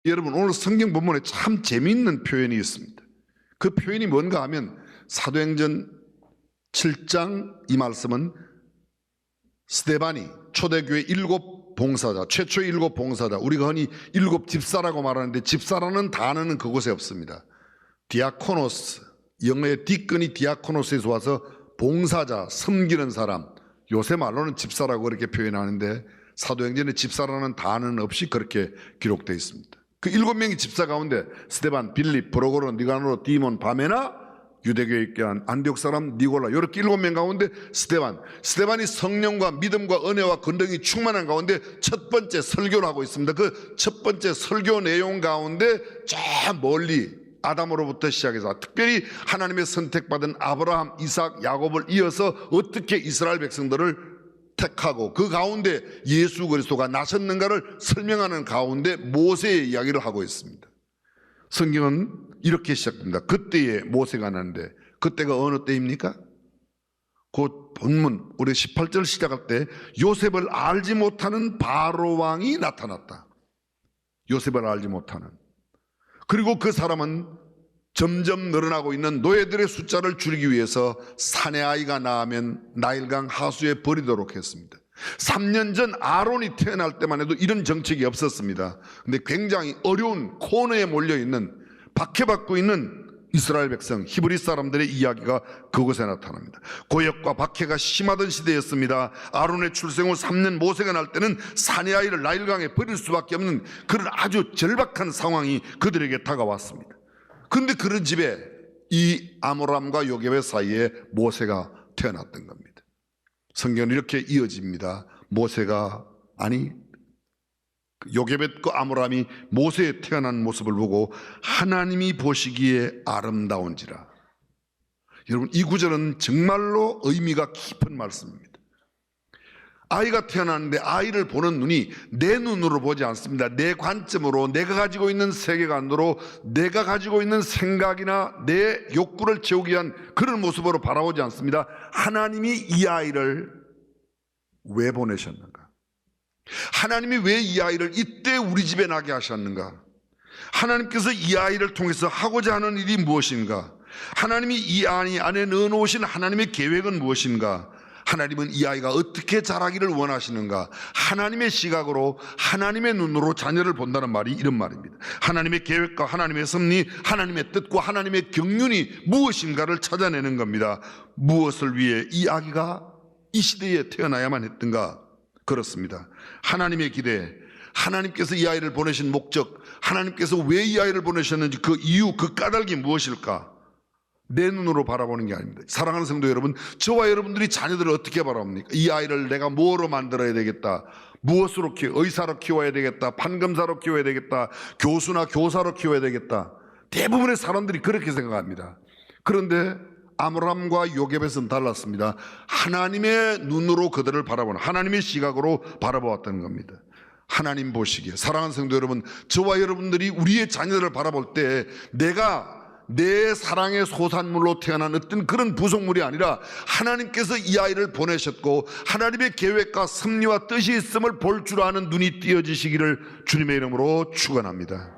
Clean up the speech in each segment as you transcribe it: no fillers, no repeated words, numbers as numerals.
여러분, 오늘 성경 본문에 참 재미있는 표현이 있습니다. 그 표현이 뭔가 하면 사도행전 7장 이 말씀은 스데반이 초대교회 7 봉사자, 최초의 7 봉사자, 우리가 흔히 7 집사라고 말하는데 집사라는 단어는 그곳에 없습니다. 디아코노스, 영어의 디끈이 디아코노스에서 와서 봉사자, 섬기는 사람, 요새 말로는 집사라고 그렇게 표현하는데 사도행전에 집사라는 단어는 없이 그렇게 기록되어 있습니다. 그 7명의 집사 가운데 스데반, 빌립, 브로고로, 니가노로, 디몬, 바메나, 유대교에 있게 한 안디옥 사람 니골라, 이렇게 7명 가운데 스데반이 성령과 믿음과 은혜와 권능이 충만한 가운데 첫 번째 설교를 하고 있습니다. 그 첫 번째 설교 내용 가운데 저 멀리 아담으로부터 시작해서 특별히 하나님의 선택받은 아브라함, 이삭, 야곱을 이어서 어떻게 이스라엘 백성들을 택하고 그 가운데 예수 그리스도가 나섰는가를 설명하는 가운데 모세의 이야기를 하고 있습니다. 성경은 이렇게 시작됩니다. 그때에 모세가 나는데 그때가 어느 때입니까? 그 본문 우리 18절 시작할 때 요셉을 알지 못하는 바로 왕이 나타났다. 요셉을 알지 못하는. 그리고 그 사람은 점점 늘어나고 있는 노예들의 숫자를 줄이기 위해서 사내 아이가 낳으면 나일강 하수에 버리도록 했습니다. 3년 전 아론이 태어날 때만 해도 이런 정책이 없었습니다. 근데 굉장히 어려운 코너에 몰려있는, 박해받고 있는 이스라엘 백성, 히브리 사람들의 이야기가 그곳에 나타납니다. 고역과 박해가 심하던 시대였습니다. 아론의 출생 후 3년 모세가 날 때는 사내 아이를 나일강에 버릴 수밖에 없는 그런 아주 절박한 상황이 그들에게 다가왔습니다. 그런데 그런 집에 이 아므람과 요게벳 사이에 모세가 태어났던 겁니다. 성경은 이렇게 이어집니다. 요게벳과 아므람이 모세에 태어난 모습을 보고 하나님이 보시기에 아름다운지라. 여러분, 이 구절은 정말로 의미가 깊은 말씀입니다. 아이가 태어났는데 아이를 보는 눈이 내 눈으로 보지 않습니다. 내 관점으로, 내가 가지고 있는 세계관으로, 내가 가지고 있는 생각이나 내 욕구를 채우기 위한 그런 모습으로 바라보지 않습니다. 하나님이 이 아이를 왜 보내셨는가? 하나님이 왜 이 아이를 이때 우리 집에 나게 하셨는가? 하나님께서 이 아이를 통해서 하고자 하는 일이 무엇인가? 하나님이 이 아이 안에 넣어놓으신 하나님의 계획은 무엇인가? 하나님은 이 아이가 어떻게 자라기를 원하시는가? 하나님의 시각으로, 하나님의 눈으로 자녀를 본다는 말이 이런 말입니다. 하나님의 계획과 하나님의 섭리, 하나님의 뜻과 하나님의 경륜이 무엇인가를 찾아내는 겁니다. 무엇을 위해 이 아기가 이 시대에 태어나야만 했던가? 그렇습니다. 하나님의 기대, 하나님께서 이 아이를 보내신 목적, 하나님께서 왜 이 아이를 보내셨는지 그 이유, 그 까닭이 무엇일까? 내 눈으로 바라보는 게 아닙니다. 사랑하는 성도 여러분, 저와 여러분들이 자녀들을 어떻게 바라봅니까? 이 아이를 내가 뭐로 만들어야 되겠다, 무엇으로 의사로 키워야 되겠다, 판검사로 키워야 되겠다, 교수나 교사로 키워야 되겠다. 대부분의 사람들이 그렇게 생각합니다. 그런데 아므람과 요게벳은 달랐습니다. 하나님의 눈으로 그들을 바라보는, 하나님의 시각으로 바라보았다는 겁니다. 하나님 보시기에, 사랑하는 성도 여러분, 저와 여러분들이 우리의 자녀들을 바라볼 때 내가 내 사랑의 소산물로 태어난 어떤 그런 부속물이 아니라 하나님께서 이 아이를 보내셨고 하나님의 계획과 섭리와 뜻이 있음을 볼 줄 아는 눈이 띄어지시기를 주님의 이름으로 축원합니다.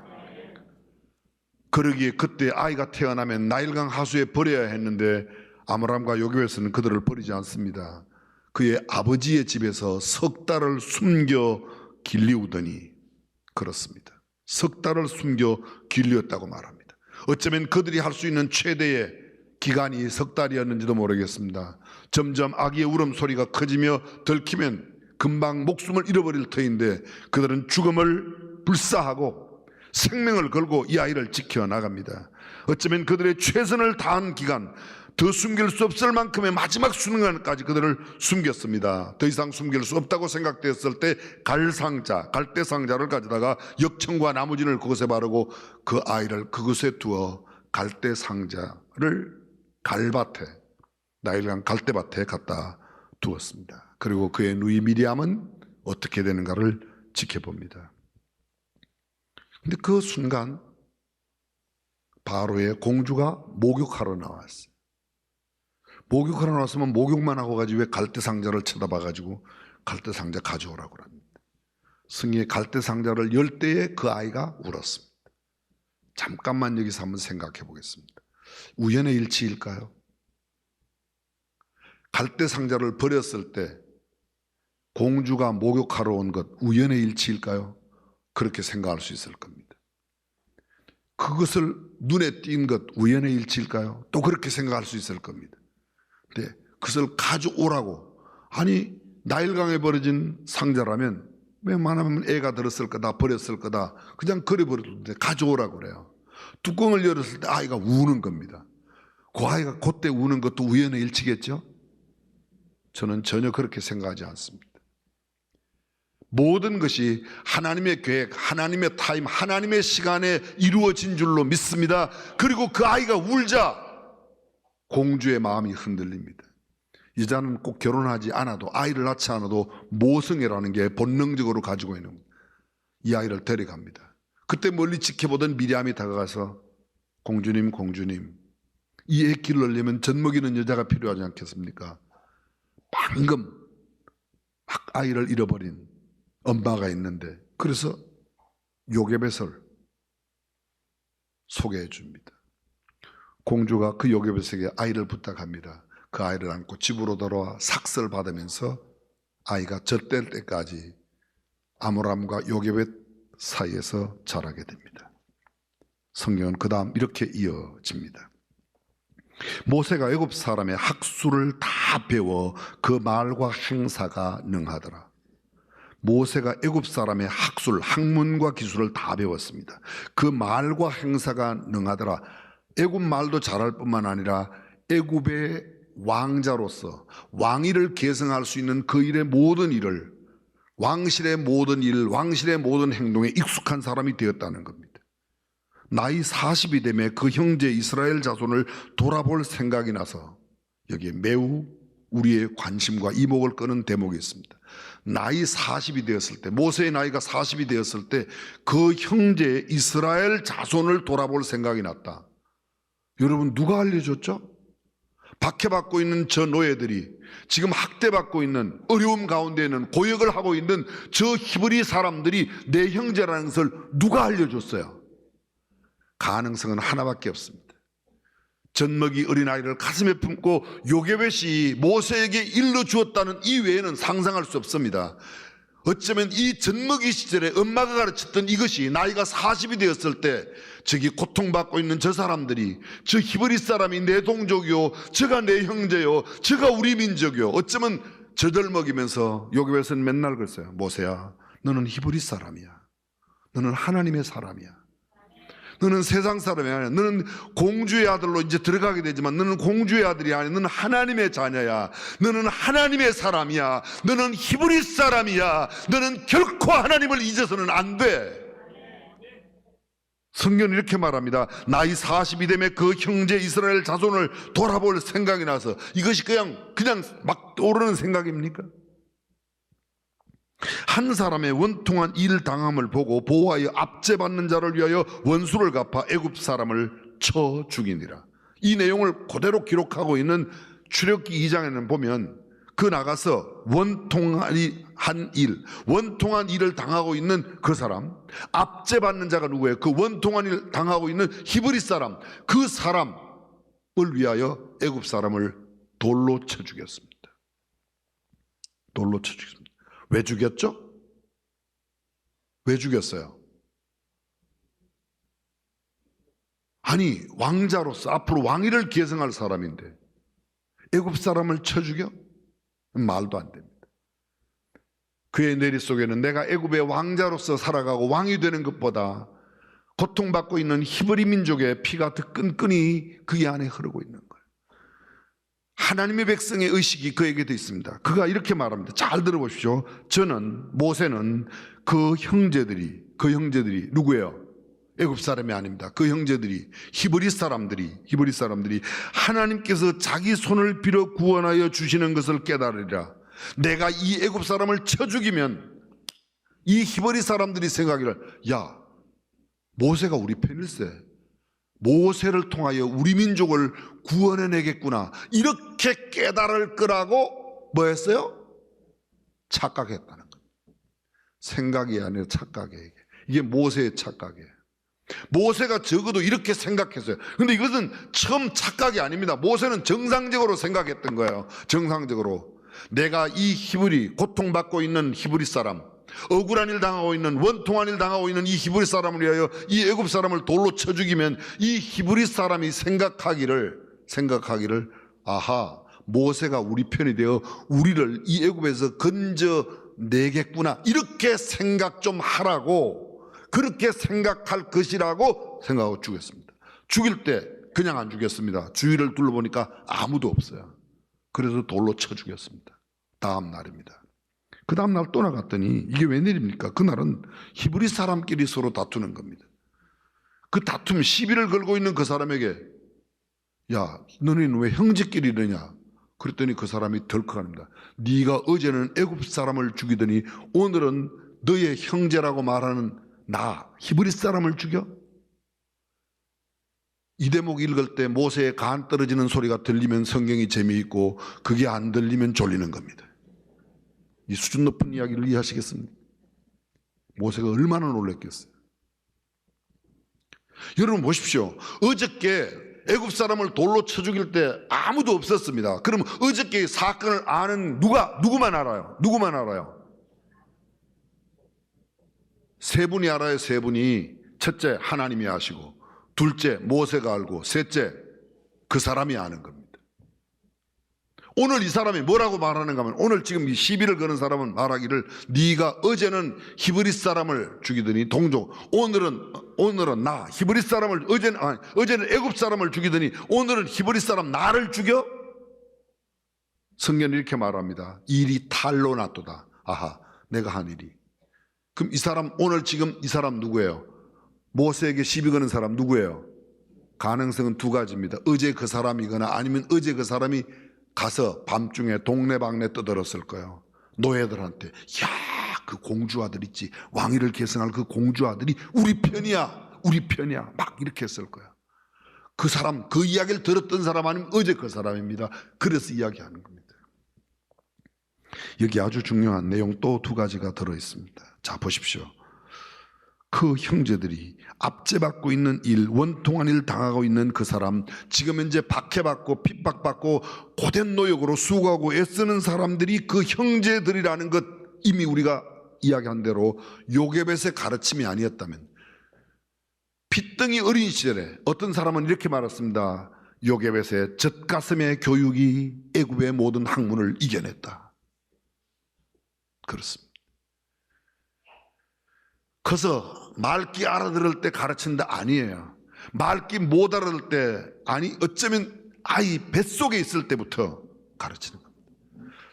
그러기에 그때 아이가 태어나면 나일강 하수에 버려야 했는데 아므람과 요게벳은 그들을 버리지 않습니다. 그의 아버지의 집에서 석 달을 숨겨 길리우더니, 그렇습니다. 석 달을 숨겨 길리웠다고 말합니다. 어쩌면 그들이 할 수 있는 최대의 기간이 석 달이었는지도 모르겠습니다. 점점 아기의 울음소리가 커지며 들키면 금방 목숨을 잃어버릴 터인데 그들은 죽음을 불사하고 생명을 걸고 이 아이를 지켜나갑니다. 어쩌면 그들의 최선을 다한 기간, 더 숨길 수 없을 만큼의 마지막 순간까지 그들을 숨겼습니다. 더 이상 숨길 수 없다고 생각되었을 때 갈대상자를 가져다가 역청과 나무진을 그것에 바르고 그 아이를 그것에 두어 갈대상자를 갈밭에, 나일강 갈대밭에 갖다 두었습니다. 그리고 그의 누이 미리암은 어떻게 되는가를 지켜봅니다. 근데 그 순간 바로의 공주가 목욕하러 나왔어요. 목욕하러 나왔으면 목욕만 하고 가지 왜 갈대상자를 쳐다봐가지고 갈대상자 가져오라고 합니다. 성경의 갈대 상자를 열 때에 그 아이가 울었습니다. 잠깐만 여기서 한번 생각해 보겠습니다. 우연의 일치일까요? 갈대 상자를 버렸을 때 공주가 목욕하러 온 것 우연의 일치일까요? 그렇게 생각할 수 있을 겁니다. 그것을 눈에 띈 것 우연의 일치일까요? 또 그렇게 생각할 수 있을 겁니다. 근데 그것을 가져오라고, 아니 나일강에 버려진 상자라면 웬만하면 애가 들었을 거다, 버렸을 거다, 그냥 그려버렸는데 가져오라고 그래요. 뚜껑을 열었을 때 아이가 우는 겁니다. 그 아이가 그때 우는 것도 우연의 일치겠죠? 저는 전혀 그렇게 생각하지 않습니다. 모든 것이 하나님의 계획, 하나님의 타임, 하나님의 시간에 이루어진 줄로 믿습니다. 그리고 그 아이가 울자 공주의 마음이 흔들립니다. 여자는 꼭 결혼하지 않아도, 아이를 낳지 않아도 모성애라는 게 본능적으로 가지고 있는, 이 아이를 데려갑니다. 그때 멀리 지켜보던 미리암이 다가가서 공주님, 공주님, 이 애 기르려면 젖먹이는 여자가 필요하지 않겠습니까? 방금 막 아이를 잃어버린 엄마가 있는데, 그래서 요게벳을 소개해 줍니다. 공주가 그 요게벳에게 아이를 부탁합니다. 그 아이를 안고 집으로 돌아와 삭설 받으면서 아이가 젖될 때까지 아므람과 요게벳 사이에서 자라게 됩니다. 성경은 그 다음 이렇게 이어집니다. 모세가 애굽 사람의 학술을 다 배워 그 말과 행사가 능하더라. 모세가 애굽 사람의 학술, 학문과 기술을 다 배웠습니다. 그 말과 행사가 능하더라. 애굽 말도 잘할 뿐만 아니라 애굽의 왕자로서 왕위를 계승할 수 있는 그 일의 모든 일을, 왕실의 모든 일, 왕실의 모든 행동에 익숙한 사람이 되었다는 겁니다. 나이 40이 되면 그 형제 이스라엘 자손을 돌아볼 생각이 나서 여기에 매우 우리의 관심과 이목을 끄는 대목이 있습니다. 나이 40이 되었을 때, 모세의 나이가 40이 되었을 때 그 형제 이스라엘 자손을 돌아볼 생각이 났다. 여러분, 누가 알려줬죠? 박해받고 있는 저 노예들이, 지금 학대받고 있는, 어려움 가운데 있는, 고역을 하고 있는 저 히브리 사람들이 내 형제라는 것을 누가 알려줬어요? 가능성은 하나밖에 없습니다. 젖먹이 어린아이를 가슴에 품고 요게벳이 모세에게 일러주었다는 이 외에는 상상할 수 없습니다. 어쩌면 이 젖먹이 시절에 엄마가 가르쳤던 이것이 나이가 40이 되었을 때 저기 고통받고 있는 저 사람들이, 저 히브리 사람이 내 동족이요, 저가 내 형제요, 저가 우리 민족이요. 어쩌면 젖을 먹이면서 요게벳은 맨날 그랬어요. 모세야, 너는 히브리 사람이야. 너는 하나님의 사람이야. 너는 세상 사람이 아니야. 너는 공주의 아들로 이제 들어가게 되지만 너는 공주의 아들이 아니야. 너는 하나님의 자녀야. 너는 하나님의 사람이야. 너는 히브리 사람이야. 너는 결코 하나님을 잊어서는 안 돼. 성경은 이렇게 말합니다. 나이 40이 되면 그 형제 이스라엘 자손을 돌아볼 생각이 나서, 이것이 그냥 막 오르는 생각입니까? 한 사람의 원통한 일 당함을 보고 보호하여 압제받는 자를 위하여 원수를 갚아 애굽 사람을 쳐 죽이니라. 이 내용을 그대로 기록하고 있는 출애굽기 2장에는 보면 그 나가서 원통한 일을 당하고 있는 그 사람, 압제받는 자가 누구예요? 그 원통한 일 당하고 있는 히브리 사람, 그 사람을 위하여 애굽 사람을 돌로 쳐 죽였습니다. 돌로 쳐 죽였습니다. 왜 죽였죠? 왜 죽였어요? 아니, 왕자로서 앞으로 왕위를 계승할 사람인데 애굽 사람을 쳐 죽여? 말도 안 됩니다. 그의 내리 속에는 내가 애굽의 왕자로서 살아가고 왕이 되는 것보다 고통받고 있는 히브리 민족의 피가 더 끈끈이 그의 안에 흐르고 있는 거예요. 하나님의 백성의 의식이 그에게도 있습니다. 그가 이렇게 말합니다. 잘 들어보십시오. 모세는 그 형제들이 누구예요? 애굽 사람이 아닙니다. 그 형제들이 히브리 사람들이 하나님께서 자기 손을 빌어 구원하여 주시는 것을 깨달으리라. 내가 이 애굽 사람을 쳐 죽이면 이 히브리 사람들이 생각하기를, 야, 모세가 우리 편일세, 모세를 통하여 우리 민족을 구원해내겠구나, 이렇게 깨달을 거라고 뭐 했어요? 착각했다는 거예요. 생각이 아니라 착각이에요. 이게 모세의 착각이에요. 모세가 적어도 이렇게 생각했어요. 근데 이것은 처음 착각이 아닙니다. 모세는 정상적으로 생각했던 거예요. 정상적으로. 내가 이 히브리, 고통받고 있는 히브리 사람, 억울한 일 당하고 있는, 원통한 일 당하고 있는 이 히브리 사람을 위하여 이 애굽 사람을 돌로 쳐 죽이면 이 히브리 사람이 생각하기를 아하, 모세가 우리 편이 되어 우리를 이 애굽에서 건져내겠구나, 이렇게 생각 좀 하라고, 그렇게 생각할 것이라고 생각하고 죽였습니다. 죽일 때 그냥 안 죽였습니다. 주위를 둘러보니까 아무도 없어요. 그래서 돌로 쳐 죽였습니다. 다음 날입니다. 그 다음 날 또 나갔더니 이게 웬일입니까? 그날은 히브리 사람끼리 서로 다투는 겁니다. 그 다툼, 시비를 걸고 있는 그 사람에게, 야, 너는 왜 형제끼리 이러냐? 그랬더니 그 사람이 덜컥합니다. 네가 어제는 애굽 사람을 죽이더니 오늘은 너의 형제라고 말하는 나 히브리 사람을 죽여? 이 대목 읽을 때 모세의 간 떨어지는 소리가 들리면 성경이 재미있고 그게 안 들리면 졸리는 겁니다. 이 수준 높은 이야기를 이해하시겠습니까? 모세가 얼마나 놀랐겠어요. 여러분 보십시오. 어저께 애굽 사람을 돌로 쳐 죽일 때 아무도 없었습니다. 그럼 어저께 사건을 아는 누구만 알아요? 누구만 알아요? 세 분이 알아요. 세 분이. 첫째 하나님이 아시고, 둘째 모세가 알고, 셋째 그 사람이 아는 겁니다. 오늘 이 사람이 뭐라고 말하는가 하면, 오늘 지금 이 시비를 거는 사람은 말하기를, 네가 어제는 히브리 사람을 죽이더니 동족, 오늘은 나 히브리 사람을, 어제는 애굽 사람을 죽이더니 오늘은 히브리 사람 나를 죽여? 성경은 이렇게 말합니다. 일이 탈로 났도다. 아하, 내가 한 일이. 그럼 이 사람, 오늘 지금 이 사람 누구예요? 모세에게 시비 거는 사람 누구예요? 가능성은 두 가지입니다. 어제 그 사람이거나 아니면 어제 그 사람이 가서 밤중에 동네방네 떠들었을 거예요. 노예들한테, 야, 그 공주 아들 있지, 왕위를 계승할 그 공주 아들이 우리 편이야, 우리 편이야, 막 이렇게 했을 거야. 그 사람, 그 이야기를 들었던 사람 아니면 어제 그 사람입니다. 그래서 이야기하는 겁니다. 여기 아주 중요한 내용 또 두 가지가 들어있습니다. 자, 보십시오. 그 형제들이 압제받고 있는 일, 원통한 일 당하고 있는 그 사람, 지금 현재 박해받고 핍박받고 고된 노역으로 수고하고 애쓰는 사람들이 그 형제들이라는 것, 이미 우리가 이야기한 대로 요게벳의 가르침이 아니었다면, 핏등이 어린 시절에 어떤 사람은 이렇게 말했습니다. 요게벳의 젖가슴의 교육이 애굽의 모든 학문을 이겨냈다. 그렇습니다. 커서 말귀 알아들을 때 가르친다 아니에요. 말귀 못 알아들 때, 아니 어쩌면 아이 뱃속에 있을 때부터 가르치는 겁니다.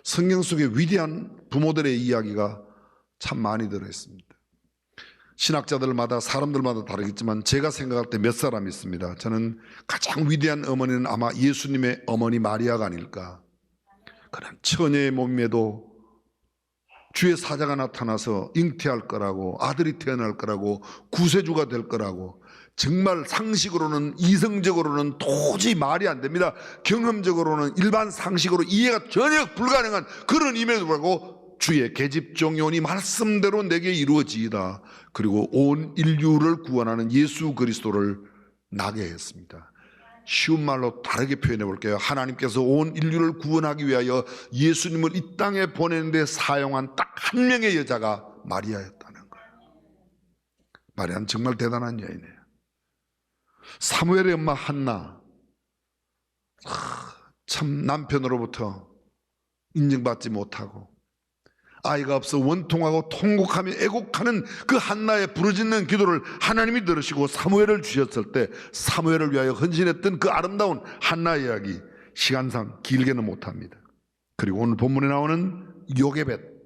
성경 속에 위대한 부모들의 이야기가 참 많이 들어있습니다. 신학자들마다 사람들마다 다르겠지만 제가 생각할 때 몇 사람이 있습니다. 저는 가장 위대한 어머니는 아마 예수님의 어머니 마리아가 아닐까. 그런 처녀의 몸에도 주의 사자가 나타나서 잉태할 거라고, 아들이 태어날 거라고, 구세주가 될 거라고, 정말 상식으로는, 이성적으로는 도저히 말이 안 됩니다. 경험적으로는, 일반 상식으로 이해가 전혀 불가능한 그런 임에도 불구하고 주의 계집종이오니 말씀대로 내게 이루어지이다. 그리고 온 인류를 구원하는 예수 그리스도를 나게 했습니다. 쉬운 말로 다르게 표현해 볼게요. 하나님께서 온 인류를 구원하기 위하여 예수님을 이 땅에 보내는데 사용한 딱 한 명의 여자가 마리아였다는 거예요. 마리아는 정말 대단한 여인이에요. 사무엘의 엄마 한나, 참 남편으로부터 인정받지 못하고 아이가 없어 원통하고 통곡하며 애곡하는 그 한나의 부르짖는 기도를 하나님이 들으시고 사무엘을 주셨을 때 사무엘을 위하여 헌신했던 그 아름다운 한나 이야기, 시간상 길게는 못합니다. 그리고 오늘 본문에 나오는 요게벳,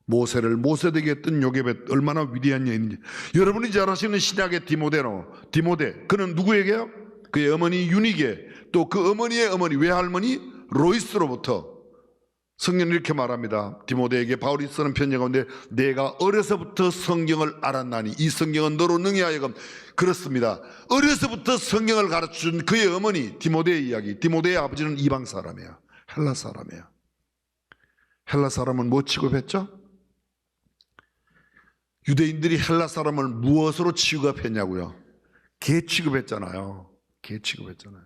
모세를 모세되게 했던 요게벳, 얼마나 위대한 여인인지. 여러분이 잘 아시는 신약의 디모데, 그는 누구에게요? 그의 어머니 유니게, 또 그 어머니의 어머니 외할머니 로이스로부터 성경은 이렇게 말합니다. 디모데에게 바울이 쓰는 편지 가운데, 내가 어려서부터 성경을 알았나니 이 성경은 너로 능히 하여금. 그렇습니다. 어려서부터 성경을 가르쳐준 그의 어머니 디모데의 이야기. 디모데의 아버지는 이방 사람이에요. 헬라 사람이에요. 헬라 사람은 뭐 취급했죠? 유대인들이 헬라 사람을 무엇으로 취급했냐고요? 개 취급했잖아요. 개 취급했잖아요.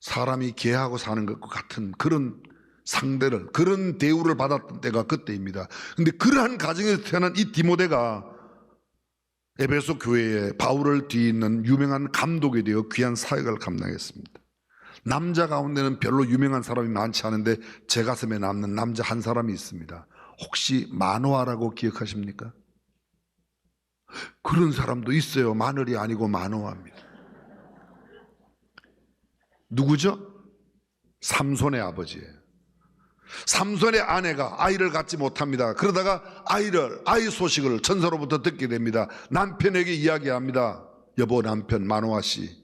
사람이 개하고 사는 것과 같은 그런 상대를, 그런 대우를 받았던 때가 그때입니다. 근데 그러한 가정에서 태어난 이 디모데가 에베소 교회에 바울을 뒤잇는 유명한 감독이 되어 귀한 사역을 감당했습니다. 남자 가운데는 별로 유명한 사람이 많지 않은데 제 가슴에 남는 남자 한 사람이 있습니다. 혹시 마노아라고 기억하십니까? 그런 사람도 있어요. 마늘이 아니고 마노아입니다. 누구죠? 삼손의 아버지예요. 삼손의 아내가 아이를 갖지 못합니다. 그러다가 아이 소식을 천사로부터 듣게 됩니다. 남편에게 이야기합니다. 여보 남편 마노아 씨,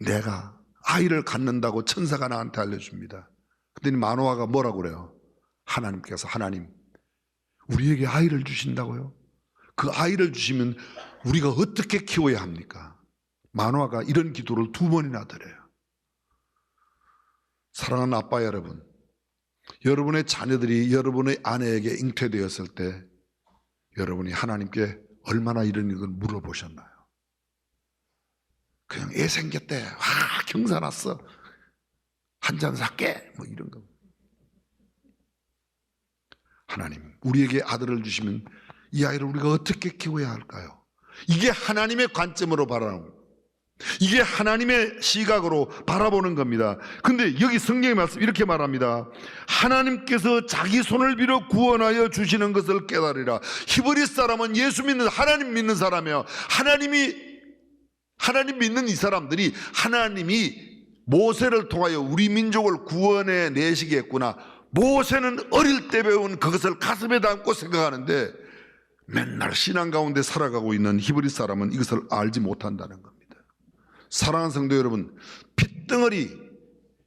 내가 아이를 갖는다고 천사가 나한테 알려줍니다. 그랬더니 마노아가 뭐라고 그래요? 하나님께서, 하나님 우리에게 아이를 주신다고요? 그 아이를 주시면 우리가 어떻게 키워야 합니까? 마노아가 이런 기도를 2번이나 드려요. 사랑하는 아빠 여러분, 여러분의 자녀들이 여러분의 아내에게 잉태되었을 때 여러분이 하나님께 얼마나 이런 걸 물어보셨나요? 그냥 애 생겼대, 와 경사 났어, 한 잔 살게, 뭐 이런 거. 하나님 우리에게 아들을 주시면 이 아이를 우리가 어떻게 키워야 할까요? 이게 하나님의 관점으로 바라보는, 이게 하나님의 시각으로 바라보는 겁니다. 근데 여기 성경의 말씀 이렇게 말합니다. 하나님께서 자기 손을 빌어 구원하여 주시는 것을 깨달으라. 히브리 사람은 예수 믿는, 하나님 믿는 사람이에요. 하나님 믿는 이 사람들이 하나님이 모세를 통하여 우리 민족을 구원해 내시겠구나, 모세는 어릴 때 배운 그것을 가슴에 담고 생각하는데 맨날 신앙 가운데 살아가고 있는 히브리 사람은 이것을 알지 못한다는 겁니다. 사랑하는 성도 여러분, 핏덩어리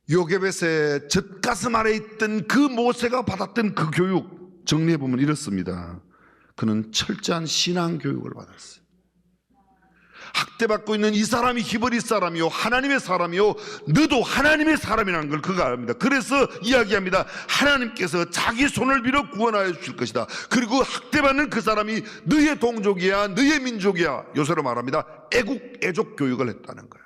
요게벳의 젖가슴 아래 있던 그 모세가 받았던 그 교육 정리해보면 이렇습니다. 그는 철저한 신앙 교육을 받았어요. 학대받고 있는 이 사람이 히브리 사람이요, 하나님의 사람이요, 너도 하나님의 사람이라는 걸 그가 압니다. 그래서 이야기합니다. 하나님께서 자기 손을 빌어 구원하여 주실 것이다. 그리고 학대받는 그 사람이 너의 동족이야, 너의 민족이야. 요새로 말합니다. 애국 교육을 했다는 거야.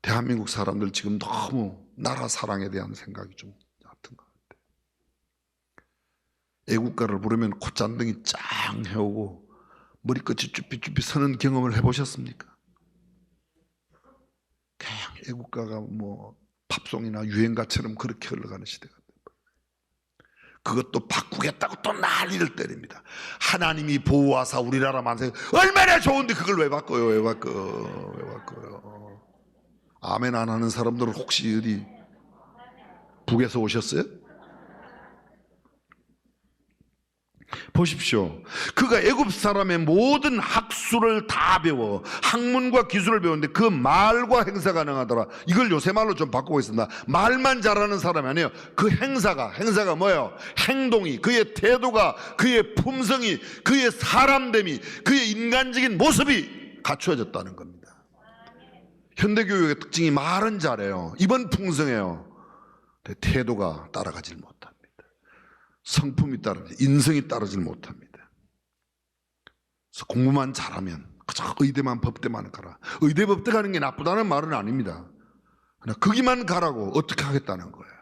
대한민국 사람들 지금 너무 나라 사랑에 대한 생각이 좀 얕은 것 같아요. 애국가를 부르면 콧잔등이 짱 해오고 머리끝이 쭈삐쭈삐 서는 경험을 해보셨습니까? 그냥 애국가가 뭐 팝송이나 유행가처럼 그렇게 흘러가는 시대가 됩니다. 그것도 바꾸겠다고 또 난리를 때립니다. 하나님이 보호하사 우리나라 만세, 얼마나 좋은데 그걸 왜 바꿔요? 왜 바꿔요? 아멘 안 하는 사람들은 혹시 어디 북에서 오셨어요? 보십시오. 그가 애굽 사람의 모든 학술을 다 배워 학문과 기술을 배웠는데 그 말과 행사 가능하더라. 이걸 요새 말로 좀 바꾸고 있습니다. 말만 잘하는 사람이 아니에요. 그 행사가 뭐예요? 행동이, 그의 태도가, 그의 품성이, 그의 사람됨이, 그의 인간적인 모습이 갖추어졌다는 겁니다. 현대교육의 특징이 말은 잘해요, 입은 풍성해요. 태도가 따라가질 못합니다. 성품이 따르지, 인성이 따르질 못합니다. 그래서 공부만 잘하면 그저 의대만 법대만 가라. 의대 법대 가는 게 나쁘다는 말은 아닙니다. 그냥 거기만 가라고 어떻게 하겠다는 거예요.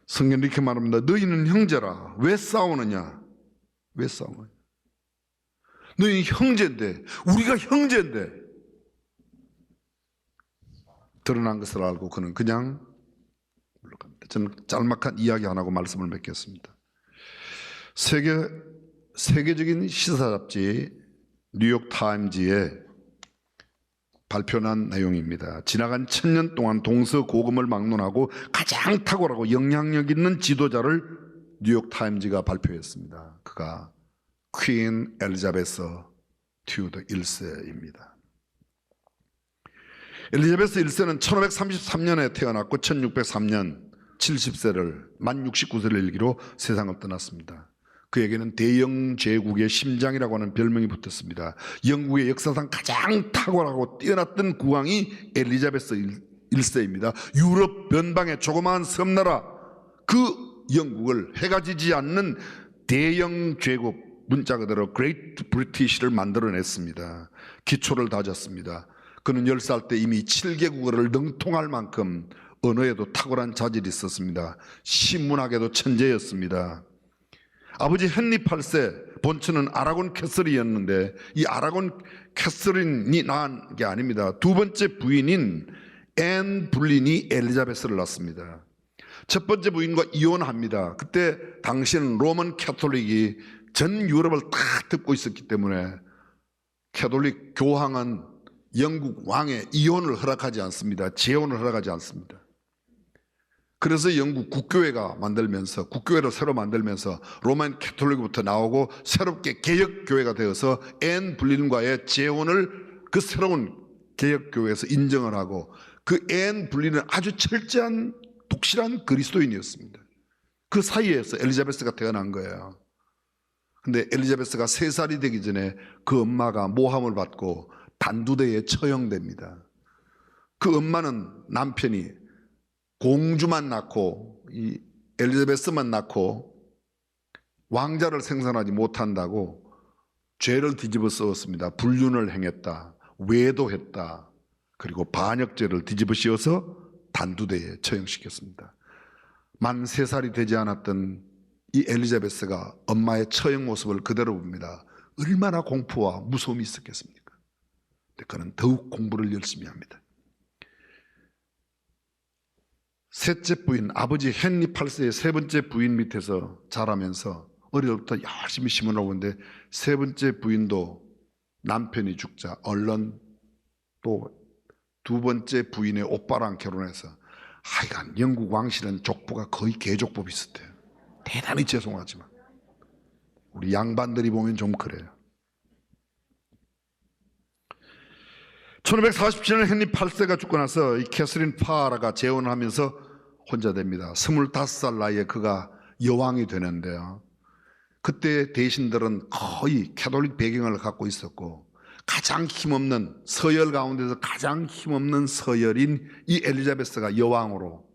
성경은 이렇게 말합니다. 너희는 형제라. 왜 싸우느냐? 왜 싸우느냐? 너희 형제인데, 우리가 형제인데. 드러난 것을 알고 그는 그냥 물러갑니다. 저는 짤막한 이야기 하나고 말씀을 맺겠습니다. 세계적인 시사 잡지 뉴욕타임즈에 발표한 내용입니다. 지나간 1000년 동안 동서고금을 막론하고 가장 탁월하고 영향력 있는 지도자를 뉴욕타임즈가 발표했습니다. 그가 퀸 엘리자베스 튜더 1세입니다. 엘리자베스 1세는 1533년에 태어났고 1603년 70세를 만 69세를 일기로 세상을 떠났습니다. 그에게는 대영 제국의 심장이라고 하는 별명이 붙었습니다. 영국의 역사상 가장 탁월하고 뛰어났던 국왕이 엘리자베스 1세입니다. 유럽 변방의 조그마한 섬나라, 그 영국을 해가 지지 않는 대영 제국, 문자 그대로 Great British를 만들어냈습니다. 기초를 다졌습니다. 그는 10살 때 이미 7개국어를 능통할 만큼 언어에도 탁월한 자질이 있었습니다. 신문학에도 천재였습니다. 아버지 헨리 8세, 본처는 아라곤 캐서린이었는데 이 아라곤 캐서린이 낳은 게 아닙니다. 두 번째 부인인 앤 불린이 엘리자베스를 낳습니다. 첫 번째 부인과 이혼합니다. 그때 당시는 로만 캐톨릭이 전 유럽을 다 덮고 있었기 때문에 캐톨릭 교황은 영국 왕의 이혼을 허락하지 않습니다. 재혼을 허락하지 않습니다. 그래서 영국 국교회가 만들면서, 국교회를 새로 만들면서 로만 캐톨릭부터 나오고 새롭게 개혁교회가 되어서 앤 불린과의 재혼을 그 새로운 개혁교회에서 인정을 하고, 그 앤 불린은 아주 철저한 독실한 그리스도인이었습니다. 그 사이에서 엘리자베스가 태어난 거예요. 근데 엘리자베스가 3살이 되기 전에 그 엄마가 모함을 받고 단두대에 처형됩니다. 그 엄마는 남편이 공주만 낳고 이 엘리자베스만 낳고 왕자를 생산하지 못한다고 죄를 뒤집어 쓰었습니다. 불륜을 행했다, 외도했다, 그리고 반역죄를 뒤집어 씌워서 단두대에 처형시켰습니다. 만 3살이 되지 않았던 이 엘리자베스가 엄마의 처형 모습을 그대로 봅니다. 얼마나 공포와 무서움이 있었겠습니까? 근데 그는 더욱 공부를 열심히 합니다. 셋째 부인, 아버지 헨리 8세의 세 번째 부인 밑에서 자라면서 어릴 때부터 열심히 심으라고 했는데, 세 번째 부인도 남편이 죽자 얼른 또 두 번째 부인의 오빠랑 결혼해서, 하여간 영국 왕실은 족보가 거의 개족법이 있었대요. 대단히 죄송하지만 우리 양반들이 보면 좀 그래요. 1547년 헨리 8세가 죽고 나서 이 캐서린 파라가 재혼을 하면서 혼자 됩니다. 25살 나이에 그가 여왕이 되는데요, 그때 대신들은 거의 캐톨릭 배경을 갖고 있었고, 가장 힘없는, 서열 가운데서 가장 힘없는 서열인 이 엘리자베스가 여왕으로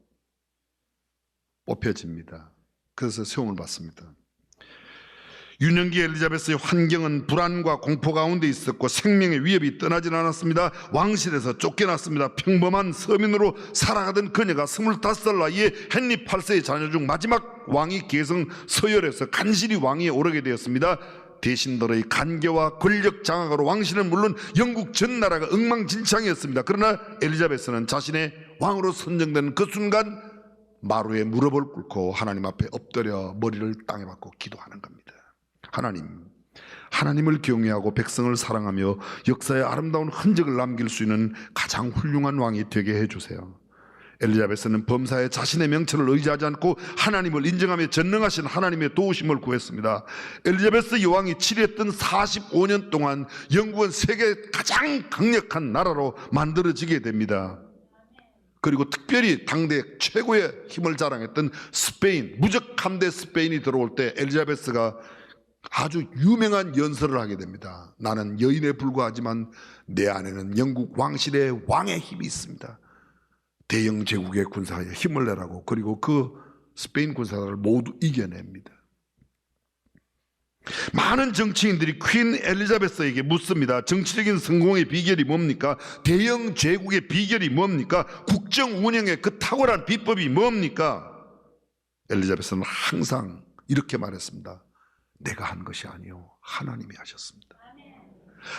뽑혀집니다. 그래서 세움을 받습니다. 유년기 엘리자베스의 환경은 불안과 공포 가운데 있었고 생명의 위협이 떠나질 않았습니다. 왕실에서 쫓겨났습니다. 평범한 서민으로 살아가던 그녀가 25살 나이에 헨리 8세의 자녀 중 마지막 왕위 계승 서열에서 간신히 왕위에 오르게 되었습니다. 대신들의 간계와 권력 장악으로 왕실은 물론 영국 전 나라가 엉망진창이었습니다. 그러나 엘리자베스는 자신의 왕으로 선정된 그 순간 마루에 무릎을 꿇고 하나님 앞에 엎드려 머리를 땅에 박고 기도하는 겁니다. 하나님을 경외하고 백성을 사랑하며 역사의 아름다운 흔적을 남길 수 있는 가장 훌륭한 왕이 되게 해주세요. 엘리자베스는 범사에 자신의 명철을 의지하지 않고 하나님을 인정하며 전능하신 하나님의 도우심을 구했습니다. 엘리자베스 여왕이 치리했던 45년 동안 영국은 세계 가장 강력한 나라로 만들어지게 됩니다. 그리고 특별히 당대 최고의 힘을 자랑했던 스페인, 무적 함대 스페인이 들어올 때 엘리자베스가 아주 유명한 연설을 하게 됩니다. 나는 여인에 불과하지만 내 안에는 영국 왕실의 왕의 힘이 있습니다. 대영 제국의 군사에 힘을 내라고. 그리고 그 스페인 군사들을 모두 이겨냅니다. 많은 정치인들이 퀸 엘리자베스에게 묻습니다. 정치적인 성공의 비결이 뭡니까? 대영 제국의 비결이 뭡니까? 국정 운영의 그 탁월한 비법이 뭡니까? 엘리자베스는 항상 이렇게 말했습니다. 내가 한 것이 아니요, 하나님이 하셨습니다.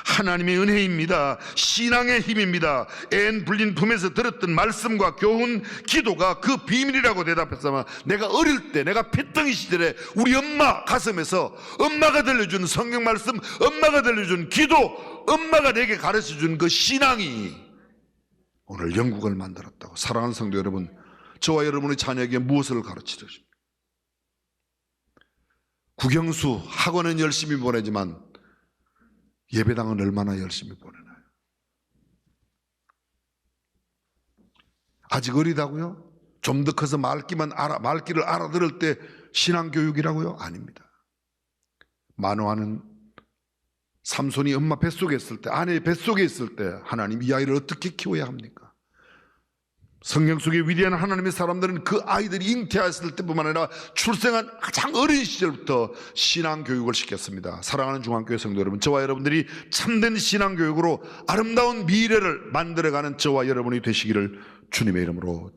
하나님의 은혜입니다. 신앙의 힘입니다. 앤 불린 품에서 들었던 말씀과 교훈, 기도가 그 비밀이라고 대답했으면, 내가 어릴 때, 내가 핏덩이 시절에 우리 엄마 가슴에서 엄마가 들려준 성경 말씀, 엄마가 들려준 기도, 엄마가 내게 가르쳐준 그 신앙이 오늘 영국을 만들었다고. 사랑하는 성도 여러분, 저와 여러분의 자녀에게 무엇을 가르치려 주십니까? 국영수 학원은 열심히 보내지만 예배당은 얼마나 열심히 보내나요? 아직 어리다고요? 좀 더 커서 말귀를 알아들을 때 신앙교육이라고요? 아닙니다. 만화는 삼손이 엄마 뱃속에 있을 때, 아내의 뱃속에 있을 때 하나님 이 아이를 어떻게 키워야 합니까? 성경 속의 위대한 하나님의 사람들은 그 아이들이 잉태했을 때뿐만 아니라 출생한 가장 어린 시절부터 신앙교육을 시켰습니다. 사랑하는 중앙교회 성도 여러분, 저와 여러분들이 참된 신앙교육으로 아름다운 미래를 만들어가는 저와 여러분이 되시기를 주님의 이름으로